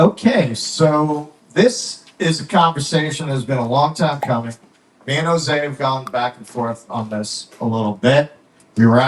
Okay, so this is a conversation that has been a long time coming. Me and Jose have gone back and forth on this a little bit. We were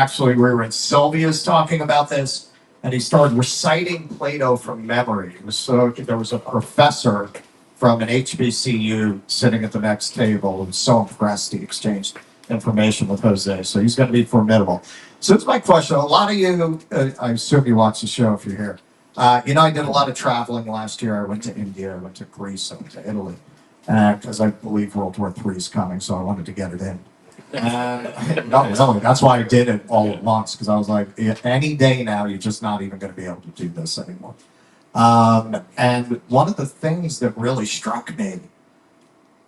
in Sylvia's talking about this, and he started reciting Plato from memory. There was a professor from an HBCU sitting at the next table who was so impressed he exchanged information with Jose. So he's going to be formidable. So it's my question. A lot of you, I assume you watch the show if you're here. I did a lot of traveling last year. I went to India, I went to Greece, I went to Italy, because I believe World War III is coming, so I wanted to get it in. No, really, that's why I did it all at once, because I was like, any day now, you're just not even going to be able to do this anymore. And one of the things that really struck me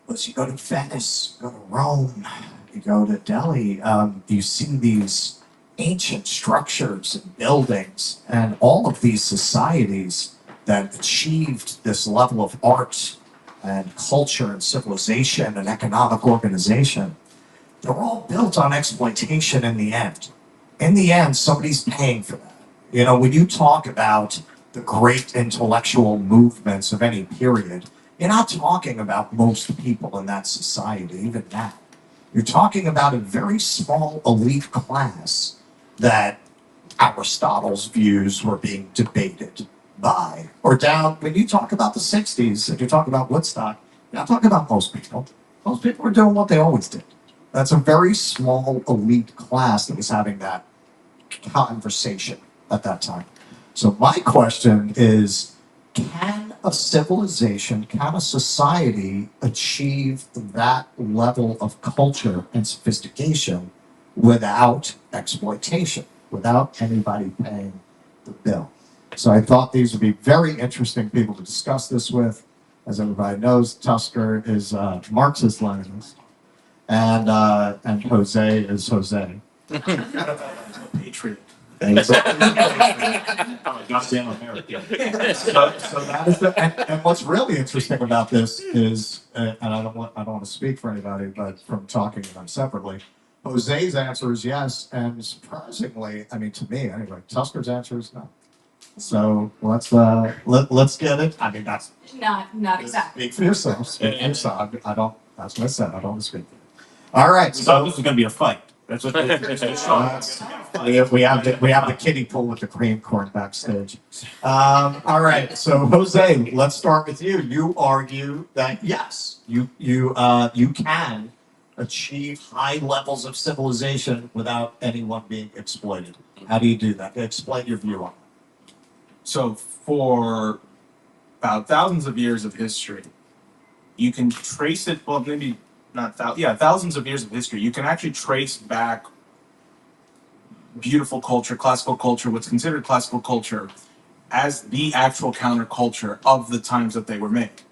was you go to Venice, you go to Rome, you go to Delhi, you see these ancient structures and buildings, and all of these societies that achieved this level of art and culture and civilization and economic organization, they're all built on exploitation in the end. In the end, somebody's paying for that. When you talk about the great intellectual movements of any period, you're not talking about most people in that society, even now. You're talking about a very small elite class that Aristotle's views were being debated by. Or down, when you talk about the 60s and you talk about Woodstock, you're not talking about most people. Most people were doing what they always did. That's a very small elite class that was having that conversation at that time. So my question is, can a civilization, can a society achieve that level of culture and sophistication without exploitation, without anybody paying the bill? So I thought these would be very interesting people to discuss this with. As everybody knows, Tusker is Marxist-Leninist, and Jose is Jose. Patriot. Goddamn American. So that is and what's really interesting about this is, and I don't want to speak for anybody, but from talking to them separately, Jose's answer is yes, and surprisingly, to me anyway, Tusker's answer is no. So let's get it. That's not exactly. Speak for yourself. Speak for yourself. I don't. That's what I said. I don't want to speak for you. All right. So this is going to be a fight. That's what we have the kiddie pool with the cream corn backstage. All right. So Jose, let's start with you. You argue that yes, you can achieve high levels of civilization without anyone being exploited. How do you do that? Explain your view on it. So for about thousands of years of history, you can trace it, well, maybe not thousands of years of history, you can actually trace back beautiful culture, classical culture, what's considered classical culture, as the actual counterculture of the times that they were made.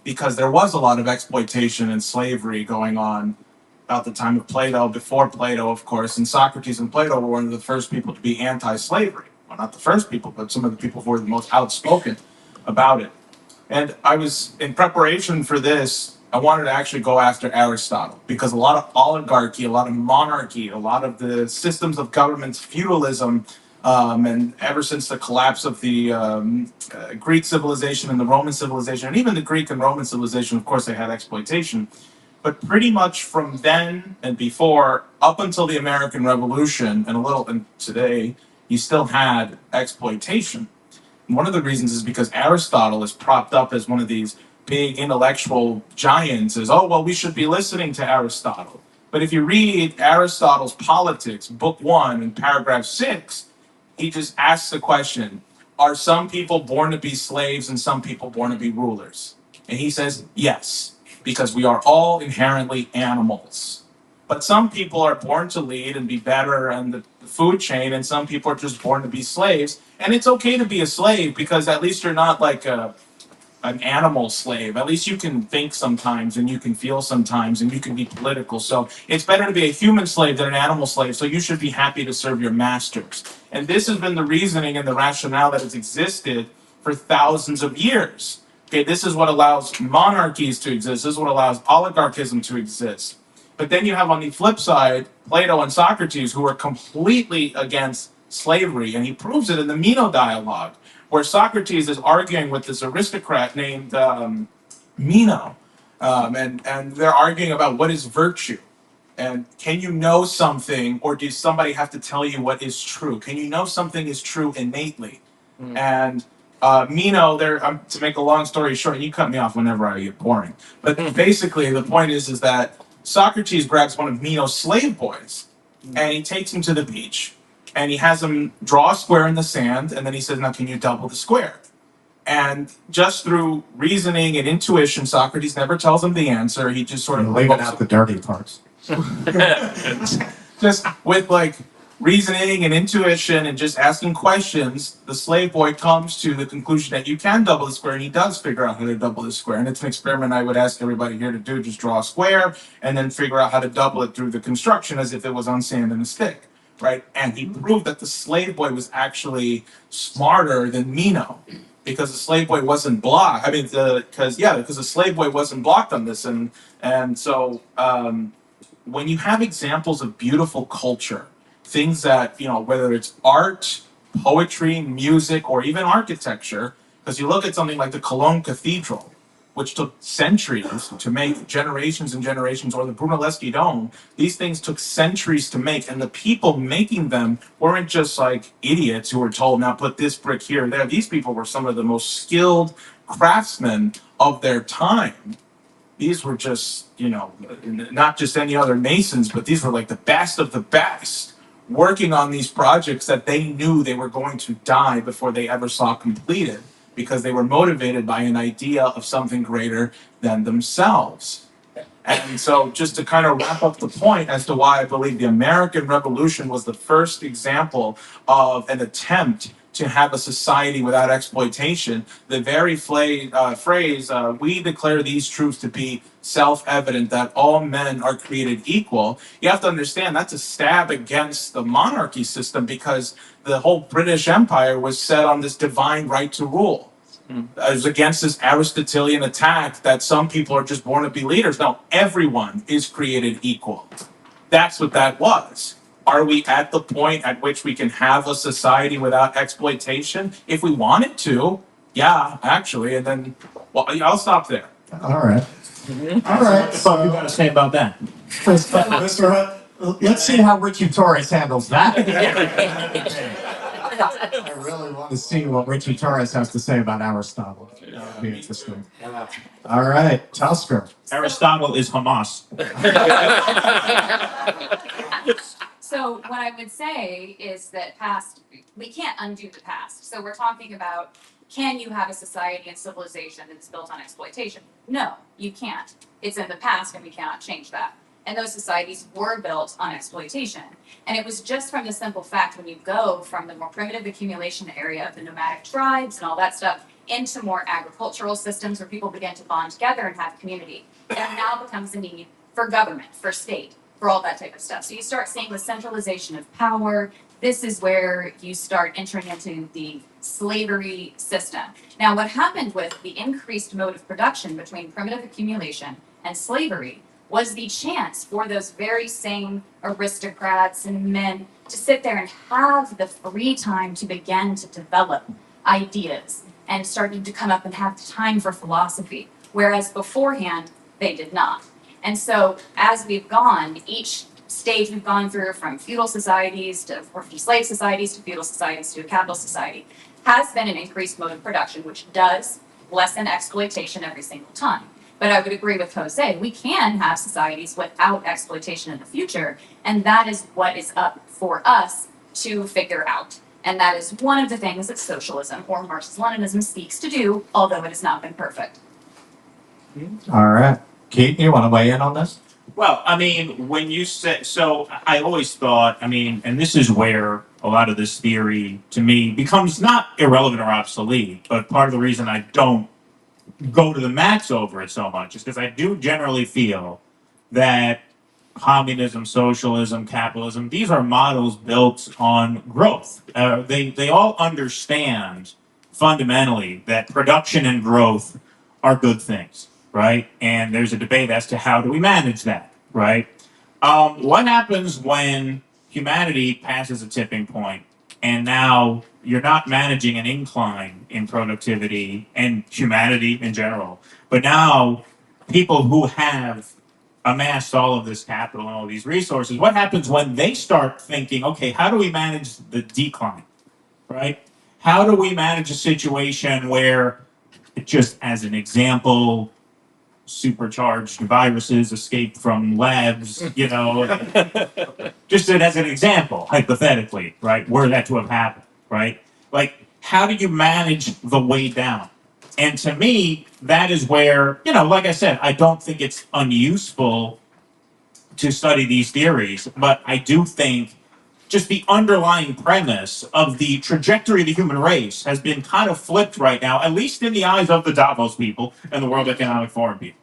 Because there was a lot of exploitation and slavery going on about the time of Plato, before Plato, of course, and Socrates and Plato were one of the first people to be anti-slavery. Well, not the first people, but some of the people who were the most outspoken about it. And I was, in preparation for this, I wanted to actually go after Aristotle, because a lot of oligarchy, a lot of monarchy, a lot of the systems of government, feudalism, and ever since the collapse of the Greek civilization and the Roman civilization, and even the Greek and Roman civilization, of course, they had exploitation. But pretty much from then and before, up until the American Revolution, and today, you still had exploitation. And one of the reasons is because Aristotle is propped up as one of these big intellectual giants, as, we should be listening to Aristotle. But if you read Aristotle's Politics, Book 1, in paragraph 6, he just asks the question, are some people born to be slaves and some people born to be rulers? And he says, yes, because we are all inherently animals. But some people are born to lead and be better in the food chain, and some people are just born to be slaves. And it's okay to be a slave, because at least you're not like an animal slave. At least you can think sometimes, and you can feel sometimes, and you can be political. So it's better to be a human slave than an animal slave. So you should be happy to serve your masters. And this has been the reasoning and the rationale that has existed for thousands of years. Okay, this is what allows monarchies to exist. This is what allows oligarchism to exist. But then you have on the flip side, Plato and Socrates, who are completely against slavery. And he proves it in the Meno dialogue, where Socrates is arguing with this aristocrat named Meno, and they're arguing about what is virtue. And can you know something, or does somebody have to tell you what is true? Can you know something is true innately? And Meno, there. To make a long story short, and you cut me off whenever I get boring. But basically, the point is that Socrates grabs one of Meno's slave boys, and he takes him to the beach, and he has him draw a square in the sand, and then he says, "Now, can you double the square?" And just through reasoning and intuition, Socrates never tells him the answer. He just sort of leaving out the dirty parts. Just with like reasoning and intuition and just asking questions, the slave boy comes to the conclusion that you can double the square, and he does figure out how to double the square. And it's an experiment I would ask everybody here to do: just draw a square and then figure out how to double it through the construction as if it was on sand and a stick, right? And he proved that the slave boy was actually smarter than Meno, because the slave boy wasn't blocked. I mean, because the slave boy wasn't blocked on this, and so when you have examples of beautiful culture, things that, whether it's art, poetry, music, or even architecture, because you look at something like the Cologne Cathedral, which took centuries to make, generations and generations, or the Brunelleschi Dome, these things took centuries to make, and the people making them weren't just like idiots who were told, now put this brick here or there. These people were some of the most skilled craftsmen of their time. These were just, not just any other masons, but these were like the best of the best, working on these projects that they knew they were going to die before they ever saw completed, because they were motivated by an idea of something greater than themselves. And so just to kind of wrap up the point as to why I believe the American Revolution was the first example of an attempt to have a society without exploitation, the very phrase, we declare these truths to be self-evident, that all men are created equal. You have to understand that's a stab against the monarchy system, because the whole British Empire was set on this divine right to rule. It was against this Aristotelian attack that some people are just born to be leaders. No, everyone is created equal. That's what that was. Are we at the point at which we can have a society without exploitation? If we wanted to, yeah, actually. And then, well, I'll stop there. All right. All right. So you got to say about that? Mr. Hutt, let's see how Richie Torres handles that. I really want to see what Richie Torres has to say about Aristotle. That would be interesting. All right, Tusker. Aristotle is Hamas. So what I would say is that we can't undo the past. So we're talking about, can you have a society and civilization that's built on exploitation? No, you can't. It's in the past and we cannot change that. And those societies were built on exploitation. And it was just from the simple fact, when you go from the more primitive accumulation area of the nomadic tribes and all that stuff into more agricultural systems where people begin to bond together and have community, there now becomes a need for government, for state, for all that type of stuff. So you start seeing the centralization of power. This is where you start entering into the slavery system. Now, what happened with the increased mode of production between primitive accumulation and slavery was the chance for those very same aristocrats and men to sit there and have the free time to begin to develop ideas and started to come up and have time for philosophy, whereas beforehand, they did not. And so as we've gone, each stage we've gone through, from feudal societies or from slave societies to feudal societies to a capital society, has been an increased mode of production, which does lessen exploitation every single time. But I would agree with Jose, we can have societies without exploitation in the future, and that is what is up for us to figure out. And that is one of the things that socialism or Marxist-Leninism seeks to do, although it has not been perfect. All right. Keaton, you want to weigh in on this? Well, I mean, when you said, so I always thought, and this is where a lot of this theory to me becomes not irrelevant or obsolete, but part of the reason I don't go to the max over it so much is because I do generally feel that communism, socialism, capitalism, these are models built on growth. They all understand fundamentally that production and growth are good things, right? And there's a debate as to how do we manage that, right? What happens when humanity passes a tipping point And now you're not managing an incline in productivity and humanity in general. But now people who have amassed all of this capital and all these resources, what happens when they start thinking, okay, how do we manage the decline, right? How do we manage a situation where, just as an example, supercharged viruses escape from labs, just as an example, hypothetically, right? Were that to have happened, right? Like, how do you manage the way down? And to me, that is where, like I said, I don't think it's unuseful to study these theories, but I do think just the underlying premise of the trajectory of the human race has been kind of flipped right now, at least in the eyes of the Davos people and the World Economic Forum people.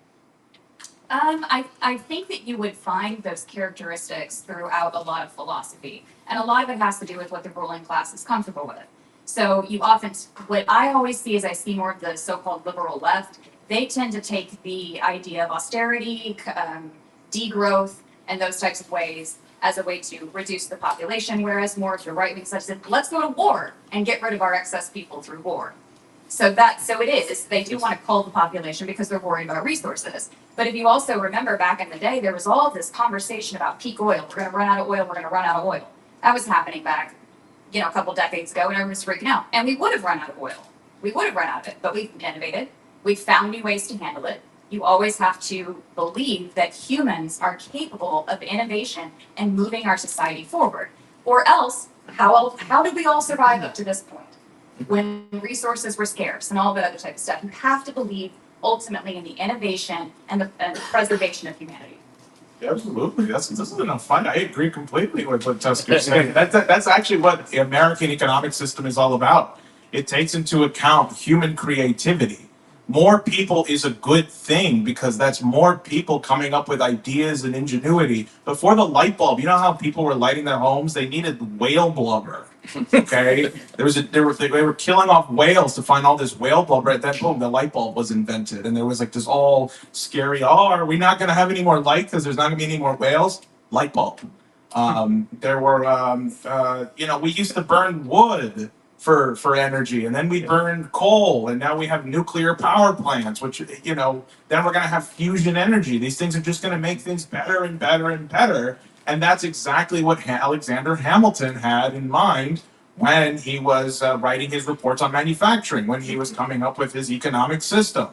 I think that you would find those characteristics throughout a lot of philosophy. And a lot of it has to do with what the ruling class is comfortable with. So you often, what I always see is I see more of the so-called liberal left. They tend to take the idea of austerity, degrowth, and those types of ways as a way to reduce the population, whereas more of the right-wing side said, let's go to war and get rid of our excess people through war. So it is, they do want to cull the population because they're worried about resources. But if you also remember back in the day, there was all this conversation about peak oil. We're going to run out of oil. We're going to run out of oil. That was happening back, a couple decades ago, and everyone was freaking out. And we would have run out of oil. We would have run out of it, but we've innovated. We've found new ways to handle it. You always have to believe that humans are capable of innovation and moving our society forward. Or else, how did we all survive up to this point? When resources were scarce and all that other type of stuff. You have to believe ultimately in the innovation and the preservation of humanity. Absolutely. This has been a fun. I agree completely with what Tusker's saying. That's actually what the American economic system is all about. It takes into account human creativity. More people is a good thing because that's more people coming up with ideas and ingenuity. Before the light bulb, you know how people were lighting their homes? They needed whale blubber. Okay, they were killing off whales to find all this whale blubber. At that boom, the light bulb was invented, and there was like this all scary. Oh, are we not going to have any more light because there's not going to be any more whales? Light bulb. There were, we used to burn wood for energy, and then we burned coal, and now we have nuclear power plants, which then we're going to have fusion energy. These things are just going to make things better and better and better. And that's exactly what Alexander Hamilton had in mind when he was writing his reports on manufacturing, when he was coming up with his economic system.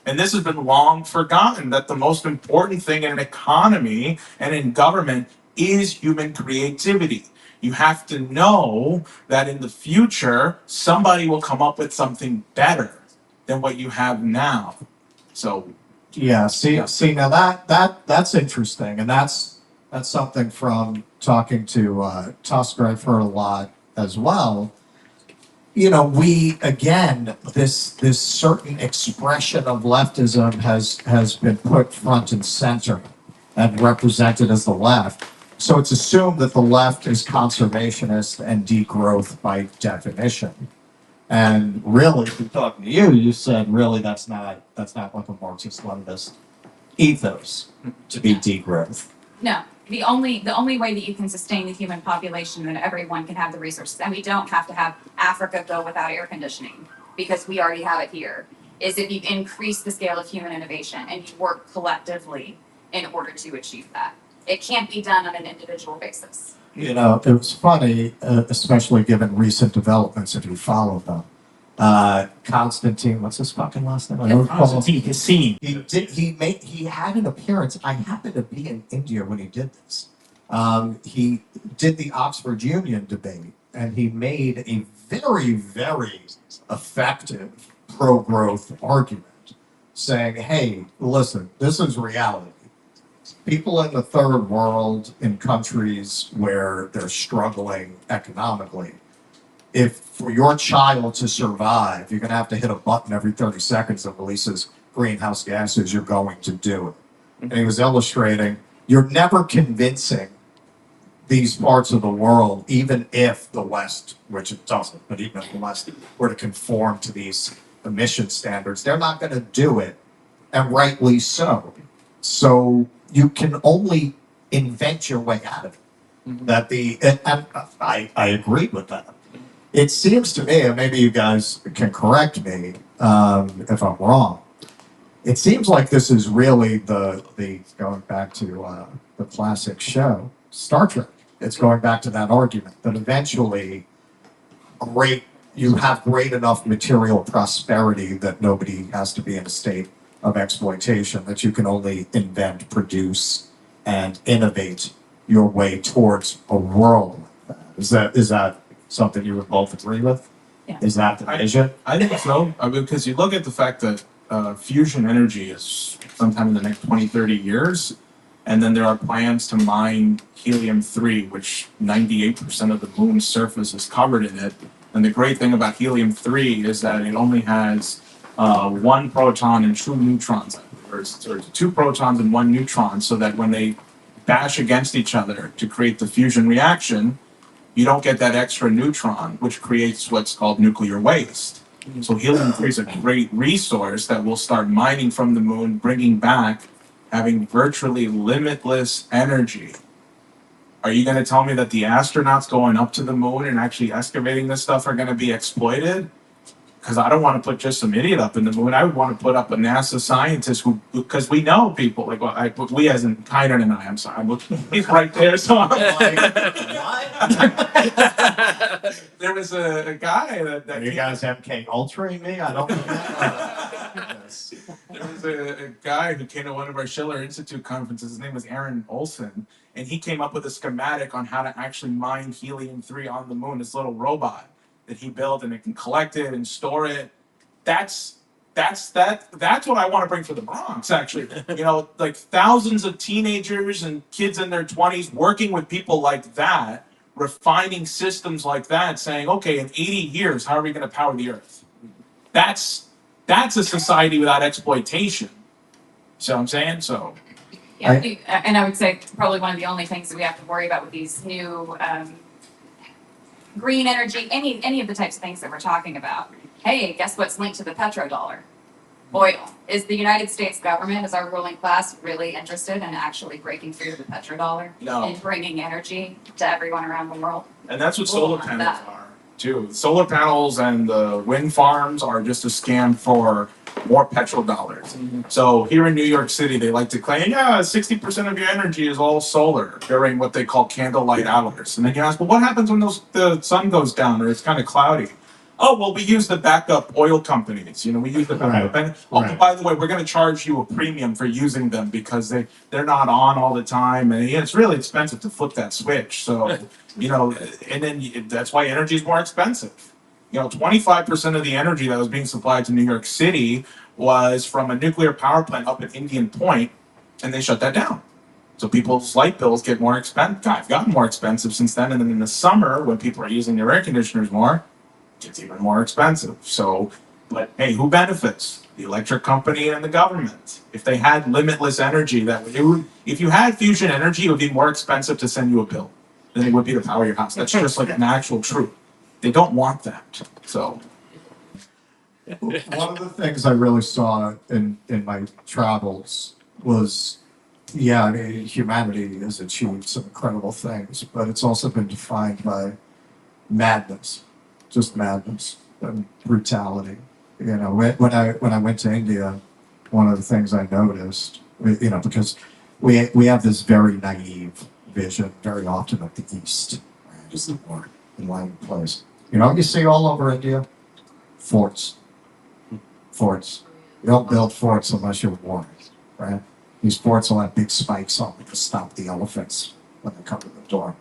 And this has been long forgotten, that the most important thing in an economy and in government is human creativity. You have to know that in the future, somebody will come up with something better than what you have now. So, Yeah, see now that's interesting, and that's something from talking to Tusker I've heard a lot as well. We again this certain expression of leftism has been put front and center and represented as the left. So it's assumed that the left is conservationist and degrowth by definition. And really, if we're talking to you, you said really that's not what the Marxist-Leninist ethos to be degrowth. No, the only way that you can sustain the human population and everyone can have the resources, and we don't have to have Africa go without air conditioning because we already have it here, is if you increase the scale of human innovation and you work collectively in order to achieve that. It can't be done on an individual basis. It was funny, especially given recent developments, if you follow them. Constantine, what's his fucking last name? Constantine Cassini. He had an appearance. I happened to be in India when he did this. He did the Oxford Union debate, and he made a very, very effective pro-growth argument, saying, hey, listen, this is reality. People in the third world, in countries where they're struggling economically, if for your child to survive, you're going to have to hit a button every 30 seconds that releases greenhouse gases, you're going to do it. And he was illustrating, you're never convincing these parts of the world, even if the West, which it doesn't, but even if the West were to conform to these emission standards, they're not going to do it, and rightly so. So you can only invent your way out of it. And I agree with that. It seems to me, and maybe you guys can correct me if I'm wrong. It seems like this is really the going back to the classic show, Star Trek. It's going back to that argument that eventually, you have great enough material prosperity that nobody has to be in a state of exploitation, that you can only invent, produce, and innovate your way towards a world like that. Is that something you would both agree with? Yeah. Is that the vision? I think so. I mean, because you look at the fact that fusion energy is sometime in the next 20, 30 years. And then there are plans to mine helium-3, which 98% of the moon's surface is covered in it. And the great thing about helium-3 is that it only has one proton and two neutrons, or two protons and one neutron, so that when they bash against each other to create the fusion reaction, you don't get that extra neutron, which creates what's called nuclear waste. So helium-3 is a great resource that we'll start mining from the moon, bringing back, having virtually limitless energy. Are you going to tell me that the astronauts going up to the moon and actually excavating this stuff are going to be exploited? Because I don't want to put just some idiot up in the moon. I would want to put up a NASA scientist who, because we know people, like, well, we as in Kynan and I, I'm sorry, he's right there, so I'm like, what? There was a guy that Are you guys MK Ultraing me? I don't know. There was a guy who came to one of our Schiller Institute conferences. His name was Aaron Olson, and he came up with a schematic on how to actually mine helium-3 on the moon. This little robot that he built, and it can collect it and store it. That's what I want to bring for the Bronx. Actually, you know, like thousands of teenagers and kids in their 20s working with people like that, refining systems like that, saying, okay, in 80 years, how are we going to power the Earth? That's a society without exploitation. See what I'm saying? So. Yeah, and I would say probably one of the only things that we have to worry about with these new green energy, any of the types of things that we're talking about. Hey, guess what's linked to the petrodollar? Oil. Is the United States government, is our ruling class really interested in actually breaking through the petrodollar? No. And bringing energy to everyone around the world? And that's what solar panels are, too. Solar panels and the wind farms are just a scam for more petrodollars. Mm-hmm. So here in New York City, they like to claim, 60% of your energy is all solar during what they call candlelight hours. And then you ask, well, what happens when the sun goes down or it's kind of cloudy? Oh, well, we use the backup oil companies. You know, we use the backup. Right. And, oh, by the way, we're going to charge you a premium for using them because they're not on all the time. And it's really expensive to flip that switch. So, you know, and then that's why energy is more expensive. You know, 25% of the energy that was being supplied to New York City was from a nuclear power plant up at Indian Point, and they shut that down. So people's light bills get more expensive. Have gotten more expensive since then. And then in the summer, when people are using their air conditioners more, it's even more expensive. So, but hey, who benefits? The electric company and the government. If they had limitless energy, if you had fusion energy, it would be more expensive to send you a bill than it would be to power your house. That's just like an actual truth. They don't want that. So, one of the things I really saw in my travels was, I mean, humanity has achieved some incredible things, but it's also been defined by madness. Just madness and brutality. You know, when I went to India, one of the things I noticed, you know, because we have this very naive vision very often of the East, right? Just the war enlightened place. You know what you see all over India? Forts. Forts. You don't build forts unless you're warned, right? These forts will have big spikes on them to stop the elephants when they come to the door.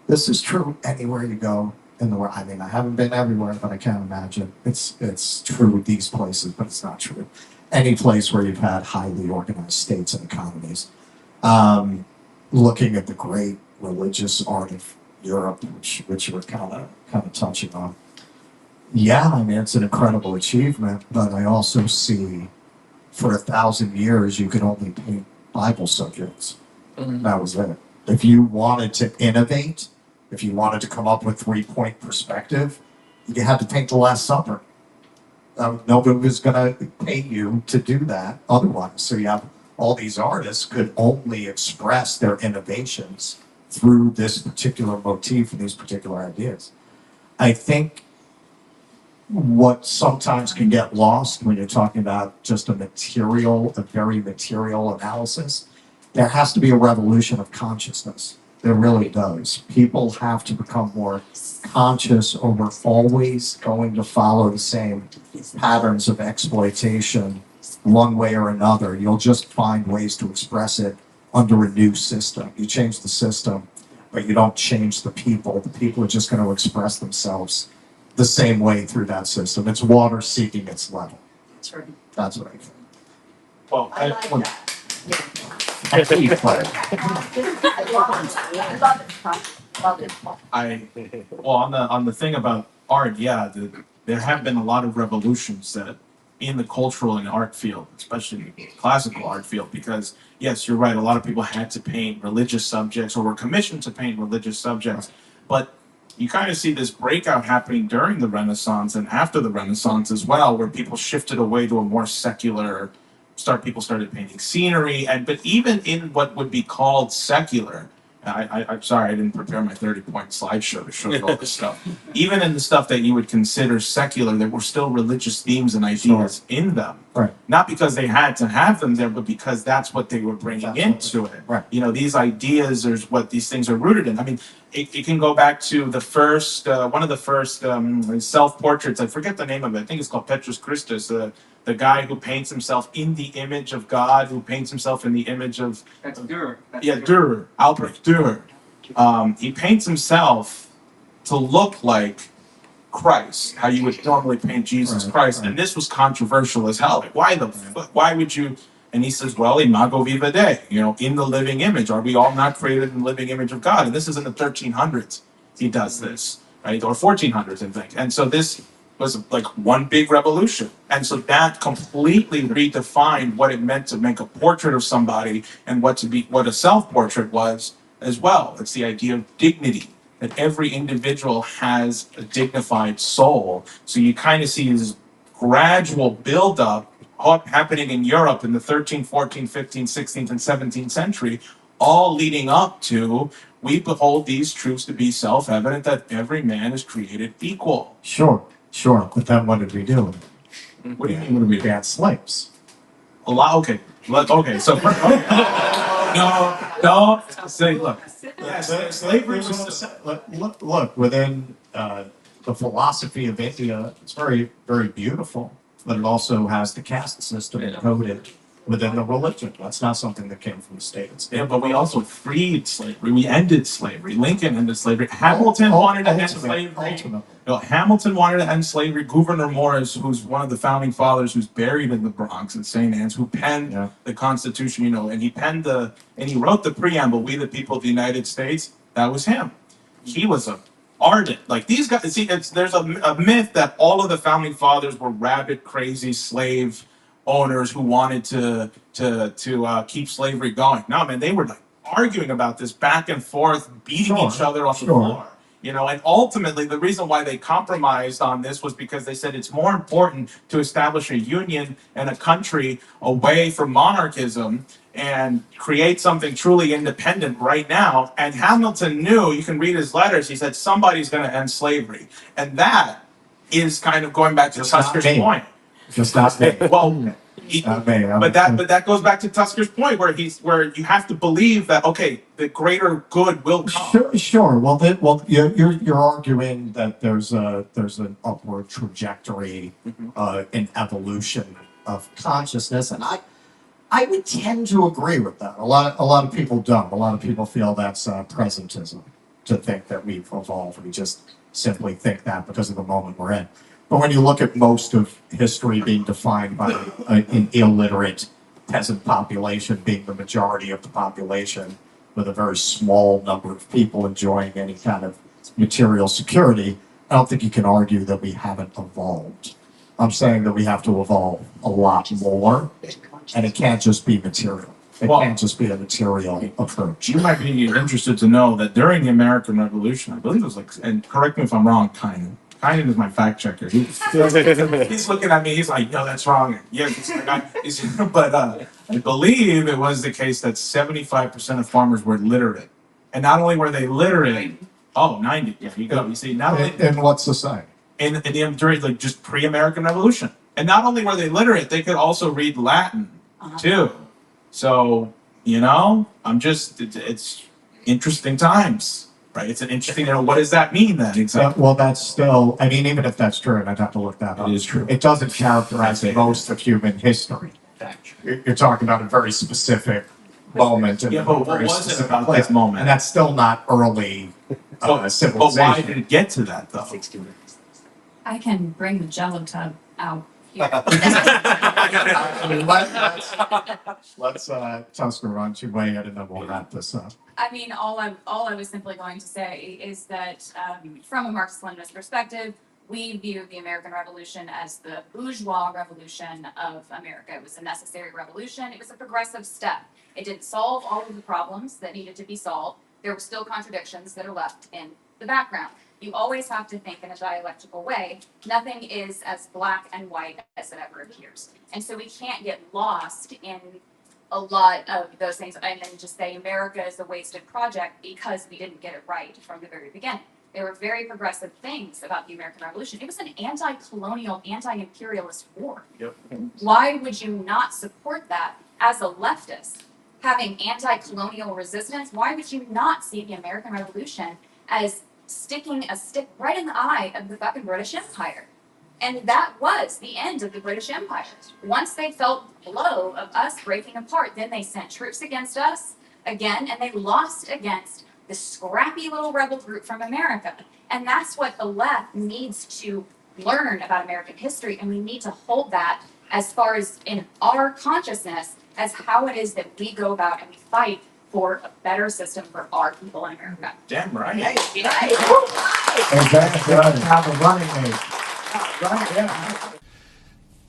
This is true anywhere you go in the world. I mean, I haven't been everywhere, but I can't imagine. It's true these places, but it's not true any place where you've had highly organized states and economies. Looking at the great religious art of Europe, which we're kind of touching on. Yeah, I mean, it's an incredible achievement, but I also see for 1,000 years you could only paint Bible subjects. Mm-hmm. That was it. If you wanted to innovate, if you wanted to come up with 3-point perspective, you had to paint the Last Supper. Nobody was going to pay you to do that otherwise. So you have all these artists could only express their innovations through this particular motif and these particular ideas. I think what sometimes can get lost when you're talking about just a very material analysis, there has to be a revolution of consciousness. There really does. People have to become more conscious over always going to follow the same patterns of exploitation one way or another. You'll just find ways to express it under a new system. You change the system, but you don't change the people. The people are just going to express themselves the same way through that system. It's water seeking its level. That's right. That's what I think. Well, I like that. I think it's fine. I love it. Love it. well, on the thing about art, yeah, there have been a lot of revolutions that in the cultural and art field, especially the classical art field, because yes, you're right, a lot of people had to paint religious subjects or were commissioned to paint religious subjects, but you kind of see this breakout happening during the Renaissance and after the Renaissance as well, where people shifted away to a more secular people started painting scenery, but even in what would be called secular, I'm sorry, I didn't prepare my 30-point slideshow to show you all this stuff. Even in the stuff that you would consider secular, there were still religious themes and ideas in them. Right. Not because they had to have them there, but because that's what they were bringing into it. Right. You know, these ideas are what these things are rooted in. I mean, it can go back to the first, one of the first self-portraits. I forget the name of it. I think it's called Petrus Christus. The guy who paints himself in the image of God, who paints himself in the image of... That's Dürer. Dürer, Albrecht Dürer. He paints himself to look like Christ, how you would normally paint Jesus Christ. And this was controversial as hell. Like, why would you... And he says, well, imago viva Dei, you know, in the living image. Are we all not created in the living image of God? And this is in the 1300s. He does this, right? Or 1400s, I think. And so this was like one big revolution. And so that completely redefined what it meant to make a portrait of somebody and what a self-portrait was as well. It's the idea of dignity, that every individual has a dignified soul. So you kind of see this gradual buildup happening in Europe in the 13th, 14th, 15th, 16th, and 17th century, all leading up to, we behold these truths to be self-evident that every man is created equal. Sure. But then what did we do? What do you mean, what do we do? We had slaves. A lot, okay. So, no, say, look. Slavery was... Look, within the philosophy of India, it's very, very beautiful, but it also has the caste system encoded within the religion. That's not something that came from the States. Yeah, but we also freed slavery. We ended slavery. Lincoln ended slavery. Hamilton wanted to end slavery. No, Hamilton wanted to end slavery. Gouverneur Morris, who's one of the founding fathers, who's buried in the Bronx at St. Anne's, who penned the Constitution, you know, and he wrote the preamble, "We the people of the United States." That was him. He was a ardent, like these guys. See, there's a myth that all of the founding fathers were rabid, crazy slave owners who wanted to keep slavery going. No, man, they were like arguing about this back and forth, beating each other off the floor. You know, and ultimately the reason why they compromised on this was because they said it's more important to establish a union and a country away from monarchism and create something truly independent right now. And Hamilton knew, you can read his letters, he said somebody's going to end slavery. And that is kind of going back to Tusker's point. Just not me. Well, but that goes back to Tusker's point, where you have to believe that, okay, the greater good will come. Sure. Well, you're arguing that there's an upward trajectory, in evolution of consciousness, and I would tend to agree with that. A lot of people don't. A lot of people feel that's presentism, to think that we've evolved. We just simply think that because of the moment we're in. But when you look at most of history being defined by an illiterate peasant population being the majority of the population, with a very small number of people enjoying any kind of material security, I don't think you can argue that we haven't evolved. I'm saying that we have to evolve a lot more, and it can't just be material. It can't just be a material approach. You might be interested to know that during the American Revolution, I believe it was like, and correct me if I'm wrong, Kynan is my fact checker. He's looking at me. He's like, "No, that's wrong." Yeah, but I believe it was the case that 75% of farmers were literate, and not only were they literate. 90. Yeah, you go. You see, not only In what society? in the during like just pre-American Revolution. And not only were they literate, they could also read Latin too. So, you know, it's interesting times, right? It's an interesting, what does that mean then? Exactly. Well, that's still, I mean, even if that's true, and I'd have to look that up. It is true. It doesn't characterize most of human history. You're talking about a very specific moment. Yeah, and but a what very was it specific about place. this moment? And that's still not early But why civilization. did it get to that though? I can bring the Jello tub out here. I mean, let's Tusker, why don't you weigh in and then we'll wrap this up. I mean, all I was simply going to say is that from a Marxist-Leninist perspective, we view the American Revolution as the bourgeois revolution of America. It was a necessary revolution. It was a progressive step. It didn't solve all of the problems that needed to be solved. There were still contradictions that are left in the background. You always have to think in a dialectical way. Nothing is as black and white as it ever appears. And so we can't get lost in a lot of those things and then just say America is a wasted project because we didn't get it right from the very beginning. There were very progressive things about the American Revolution. It was an anti-colonial, anti-imperialist war. Yep. Why would you not support that as a leftist? Having anti-colonial resistance, why would you not see the American Revolution as sticking a stick right in the eye of the fucking British Empire? And that was the end of the British Empire. Once they felt the blow of us breaking apart, then they sent troops against us again, and they lost against the scrappy little rebel group from America. And that's what the left needs to learn about American history, and we need to hold that as far as in our consciousness as how it is that we go about and we fight for a better system for our people in America. Damn right. Exactly. Have a running mate. Right, yeah.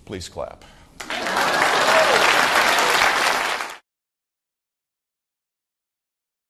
Please clap.